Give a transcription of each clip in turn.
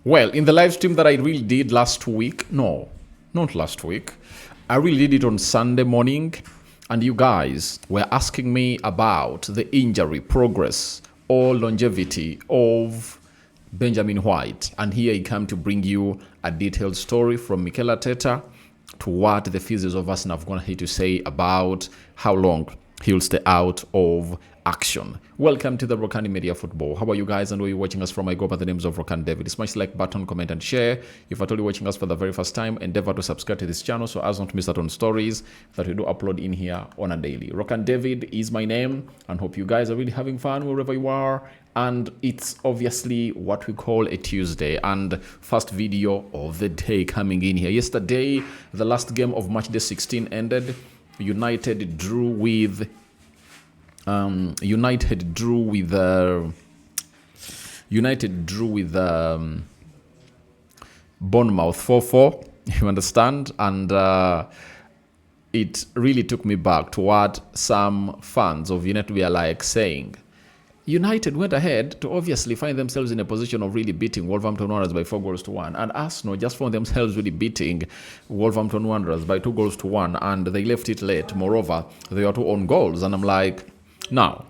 Well, in the live stream that I really did last week, no, not last week, I really did it on Sunday morning, and you guys were asking me about the injury progress or longevity of Benjamin White. And here I come to bring you a detailed story from Mikel Arteta to what the physios of Arsenal have gone here to say about how long he'll stay out of action. Welcome to the Rokani Media Football. How are you guys, and where you're watching us from? I go by the names of Rokani David. Smash the like button, comment and share. If at all you're watching us for the very first time, endeavor to subscribe to this channel so as not to miss out on stories that we do upload in here on a daily. Rokani David is my name, and hope you guys are really having fun wherever you are. And it's obviously what we call a Tuesday, and first video of the day coming in here. Yesterday, the last game of match day 16 ended. United drew with Bournemouth 4-4. You understand? And it really took me back to what some fans of United were like saying. United went ahead to obviously find themselves in a position of really beating Wolverhampton Wanderers by 4-1, and Arsenal just found themselves really beating Wolverhampton Wanderers by 2-1, and they left it late. Moreover, they were two own goals, and I'm like, now,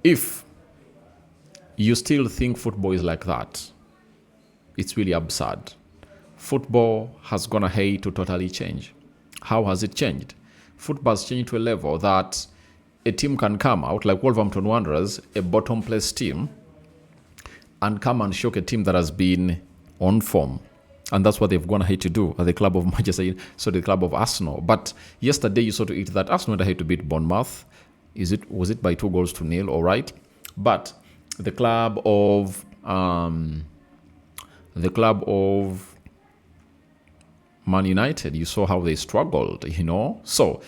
if you still think football is like that, it's really absurd. Football has gone ahead to totally change. How has it changed? Football has changed to a level that a team can come out, like Wolverhampton Wanderers, a bottom place team, and come and shock a team that has been on form. And that's what they've gone ahead to do at the club of Manchester, so the club of Arsenal. But yesterday you saw to it that Arsenal went ahead to beat Bournemouth. Was it by 2-0? All right. But the club of Man United, you saw how they struggled, you know. So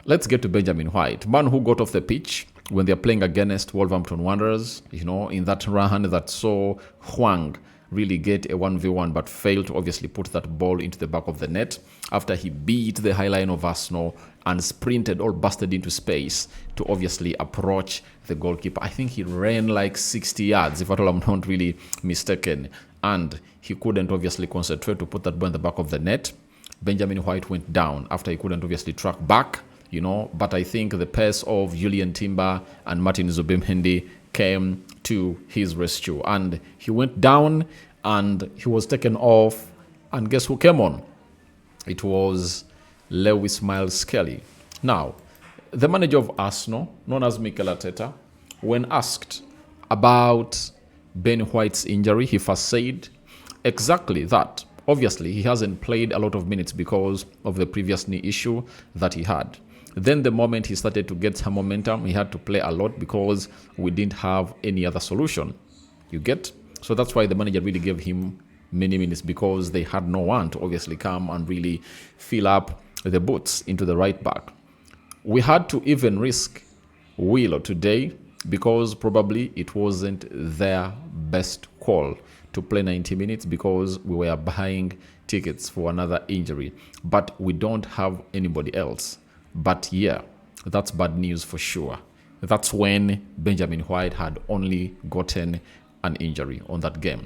let's get to Benjamin White, man who got off the pitch when they're playing against Wolverhampton Wanderers, you know, in that run that saw Hwang really get a 1v1 but failed to obviously put that ball into the back of the net after he beat the high line of Arsenal and sprinted or busted into space to obviously approach the goalkeeper. I think he ran like 60 yards, if at all I'm not really mistaken, and he couldn't obviously concentrate to put that ball in the back of the net. Benjamin White went down after he couldn't obviously track back, you know, but I think the pace of Julian Timber and Martin Zubimendi came to his rescue, and he went down and he was taken off, and guess who came on? It was Lewis Miles Skelly. Now, the manager of Arsenal, known as Mikel Arteta, when asked about Ben White's injury, he first said exactly that. Obviously, he hasn't played a lot of minutes because of the previous knee issue that he had. Then the moment he started to get some momentum, he had to play a lot because we didn't have any other solution. You get? So that's why the manager really gave him many minutes, because they had no one to obviously come and really fill up the boots into the right back. We had to even risk Willow today because probably it wasn't their best call to play 90 minutes because we were buying tickets for another injury. But we don't have anybody else. But yeah, that's bad news for sure. That's when Benjamin White had only gotten an injury on that game.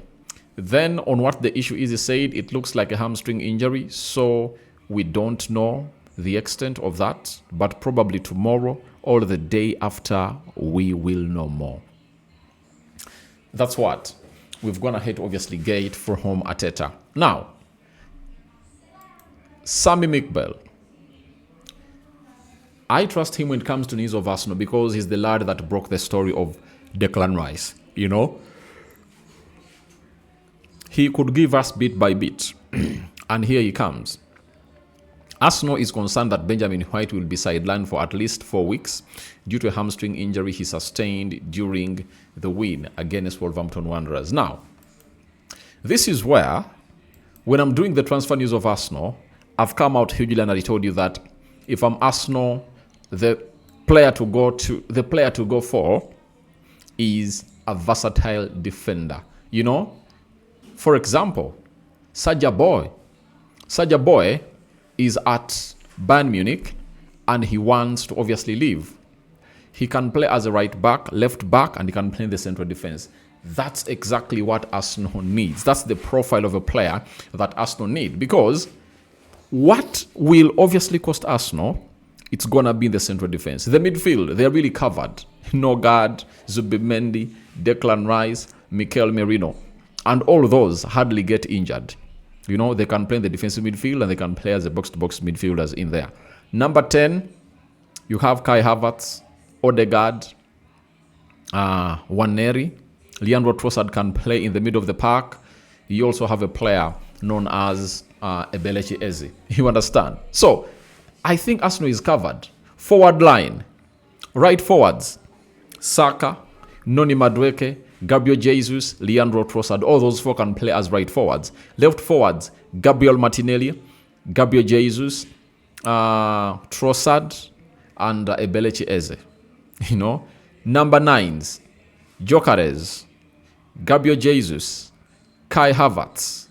Then on what the issue is, he said it looks like a hamstring injury, so we don't know the extent of that, but probably tomorrow or the day after we will know more. That's what we've gone ahead to obviously get from Arteta. Now, Sammy Mikbel, I trust him when it comes to news of Arsenal because he's the lad that broke the story of Declan Rice, you know. He could give us bit by bit, and here he comes. Arsenal is concerned that Benjamin White will be sidelined for at least 4 weeks due to a hamstring injury he sustained during the win against Wolverhampton Wanderers. Now, this is where, when I'm doing the transfer news of Arsenal, I've come out hugely and I told you that if I'm Arsenal, the player to go for is a versatile defender. You know, for example, Saja Boy is at Bayern Munich and he wants to obviously leave. He can play as a right back, left back, and he can play in the central defense. That's exactly what Arsenal needs. That's the profile of a player that Arsenal need. Because what will obviously cost Arsenal, it's going to be in the central defense. The midfield, they're really covered. Nogard, Zubimendi, Declan Rice, Mikel Merino. And all those hardly get injured. You know, they can play in the defensive midfield and they can play as a box-to-box midfielders in there. Number 10, you have Kai Havertz, Odegaard, Waneri. Leandro Trossard can play in the middle of the park. You also have a player known as Ebelechi Eze. You understand? So, I think Arsenal is covered. Forward line, right forwards, Saka, Noni Madueke, Gabriel Jesus, Leandro Trossard. All those four can play as right forwards. Left forwards, Gabriel Martinelli, Gabriel Jesus, Trossard, and Ebelechi Eze. You know? Number 9s, Gyökeres, Gabriel Jesus, Kai Havertz.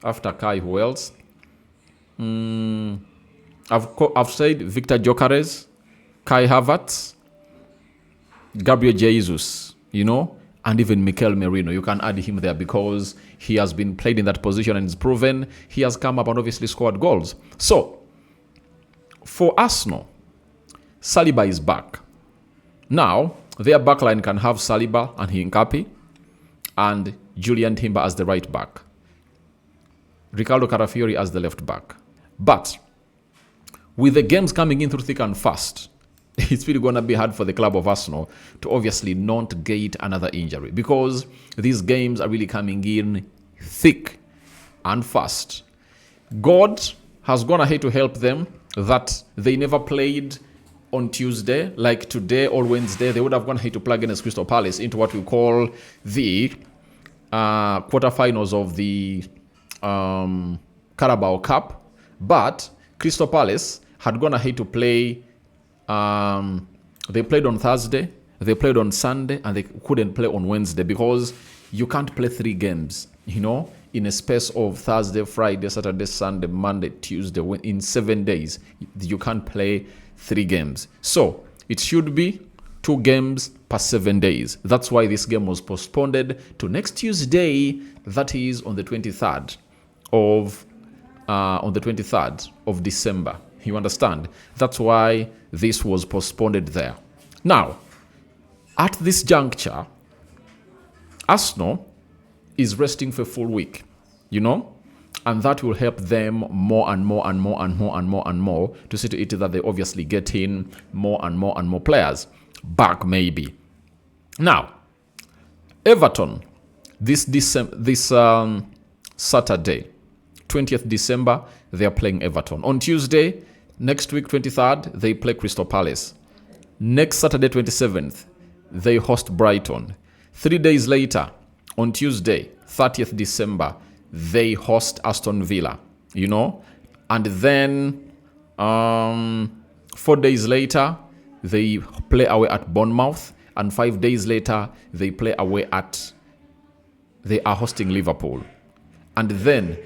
After Kai, who else? I've said Victor Gyökeres, Kai Havertz, Gabriel Jesus, you know, and even Mikel Merino. You can add him there because he has been played in that position and it's proven he has come up and obviously scored goals. So, for Arsenal, Saliba is back. Now, their backline can have Saliba and Hincapi and Julian Timber as the right back. Ricardo Carafiori as the left back. But with the games coming in through thick and fast, it's really going to be hard for the club of Arsenal to obviously not get another injury because these games are really coming in thick and fast. God has gone ahead to help them that they never played on Tuesday. Like today or Wednesday, they would have gone ahead to plug in as Crystal Palace into what we call the quarterfinals of the Carabao Cup. But Crystal Palace had gone ahead to play. They played on Thursday, they played on Sunday, and they couldn't play on Wednesday because you can't play 3 games, you know, in a space of Thursday, Friday, Saturday, Sunday, Monday, Tuesday. In 7 days, you can't play 3 games. So it should be 2 games per 7 days. That's why this game was postponed to next Tuesday. That is on the 23rd of December. You understand? That's why this was postponed there. Now, at this juncture, Arsenal is resting for a full week, you know? And that will help them more and more and more and more and more and more to see to it that they obviously get in more and more and more players back maybe. Now, Everton, this Saturday, 20th December, they are playing Everton. On Tuesday, next week, 23rd, they play Crystal Palace. Next Saturday, 27th, they host Brighton. 3 days later, on Tuesday, 30th December, they host Aston Villa, you know. And then 4 days later, they play away at Bournemouth. And 5 days later, they play away they are hosting Liverpool. And then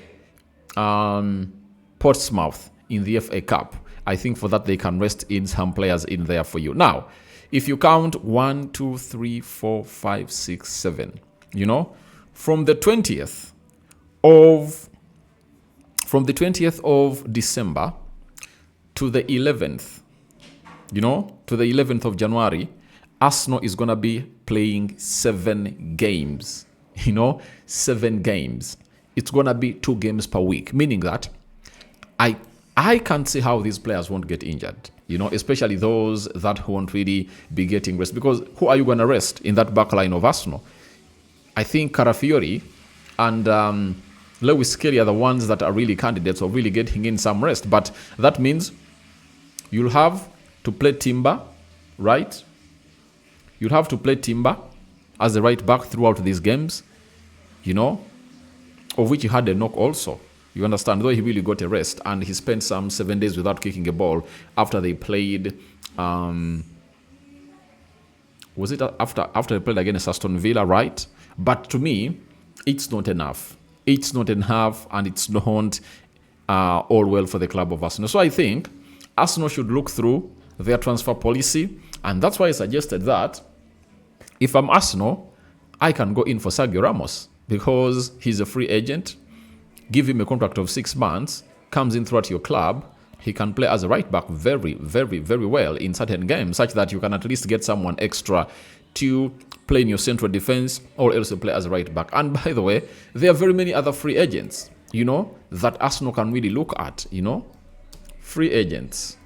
Portsmouth in the FA Cup. I think for that they can rest in some players in there for you. Now, if you count 1, 2, 3, 4, 5, 6, 7, you know, from the 20th of December to the 11th, you know, to the 11th of January, Arsenal is going to be playing 7 games, you know, 7 games. It's going to be 2 games per week, meaning that I can't see how these players won't get injured, you know, especially those that won't really be getting rest. Because who are you going to rest in that back line of Arsenal? I think Carafiori and Lewis Kelly are the ones that are really candidates of really getting in some rest. But that means you'll have to play Timber, right? You'll have to play Timber as the right back throughout these games, you know, of which he had a knock also. You understand? Though he really got a rest and he spent some 7 days without kicking a ball after they played. Was it after they played against Aston Villa, right? But to me, it's not enough. It's not enough, and it's not all well for the club of Arsenal. So I think Arsenal should look through their transfer policy, and that's why I suggested that If I'm Arsenal, I can go in for Sergio Ramos because he's a free agent. Give him a contract of 6 months, comes in throughout your club. He can play as a right back very, very, very well in certain games, such that you can at least get someone extra to play in your central defense or else to play as a right back. And by the way, there are very many other free agents, that Arsenal can really look at, free agents,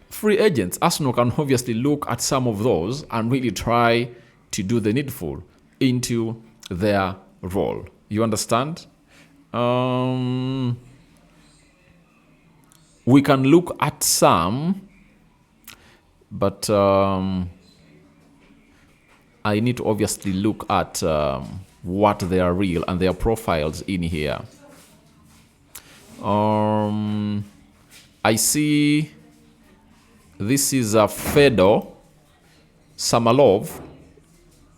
free agents. Arsenal can obviously look at some of those and really try to do the needful into their role. You understand? We can look at some, but I need to obviously look at what they are real and their profiles in here. I see this is a Fedor Samalov.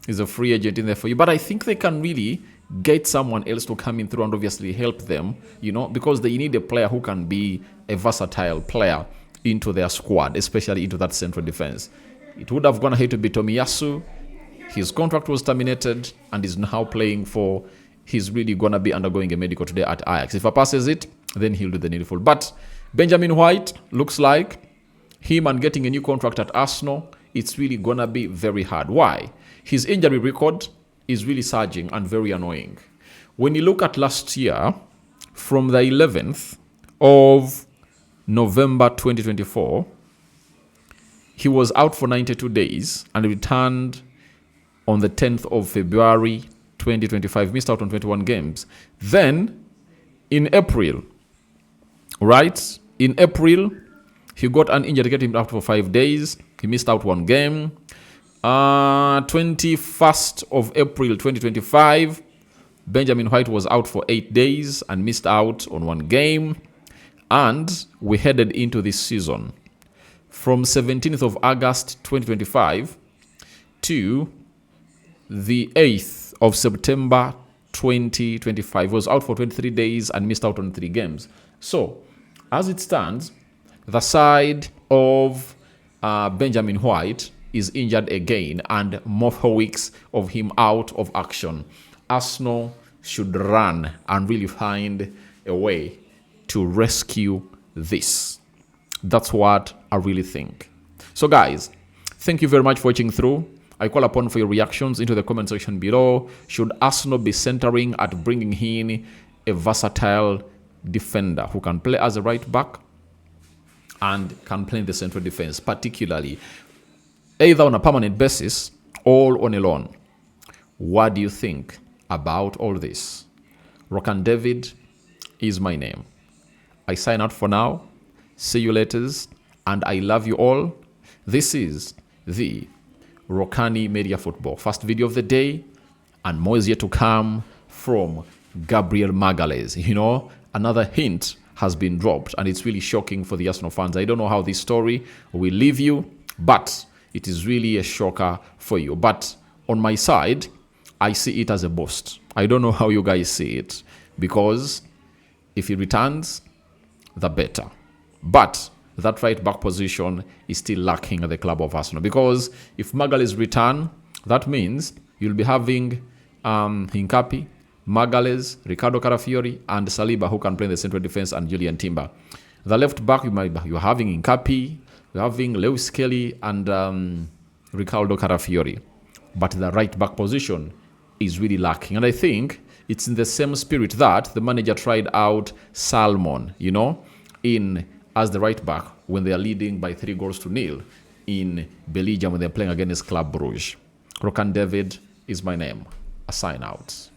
Is a free agent in there for you, but I think they can really get someone else to come in through and obviously help them, because they need a player who can be a versatile player into their squad, especially into that central defense. It would have gone ahead to be Tomiyasu. His contract was terminated and is now playing for, he's really going to be undergoing a medical today at Ajax. If he passes it, then he'll do the needful. But Benjamin White looks like him and getting a new contract at Arsenal, it's really going to be very hard. Why? His injury record is really surging and very annoying. When you look at last year, from the 11th of November 2024, he was out for 92 days and returned on the 10th of February 2025, missed out on 21 games. Then, in April, right? In April, he got an injury to get him out for 5 days. He missed out 1 game. 21st of April 2025, Benjamin White was out for 8 days and missed out on 1 game. And we headed into this season from 17th of August 2025 to the 8th of September 2025. He was out for 23 days and missed out on 3 games. So, as it stands, the side of Benjamin White is injured again and more weeks of him out of action. Arsenal should run and really find a way to rescue this. That's what I really think. So guys, thank you very much for watching through. I call upon for your reactions into the comment section below. Should Arsenal be centering at bringing in a versatile defender who can play as a right back and can play in the central defense, particularly either on a permanent basis or on a loan? What do you think about all this? Rokani David is my name. I sign out for now. See you later, and I love you all. This is the Rokani Media Football. First video of the day, and more is yet to come from Gabriel Magalhaes. Another hint has been dropped, and it's really shocking for the Arsenal fans. I don't know how this story will leave you, but it is really a shocker for you. But on my side, I see it as a boost. I don't know how you guys see it, because if he returns, the better. But that right back position is still lacking at the club of Arsenal, because if Magalhaes return, that means you'll be having Hincapi, Magalhaes, Ricardo Carafiori, and Saliba, who can play in the central defense, and Julian Timber. The left back, you're having Hincapi, you're having Lewis Kelly, and Ricardo Carafiori. But the right back position is really lacking. And I think it's in the same spirit that the manager tried out Salmon, in as the right back when they are leading by 3-0 in Belgium when they're playing against Club Brugge. Rokani David is my name. A sign out.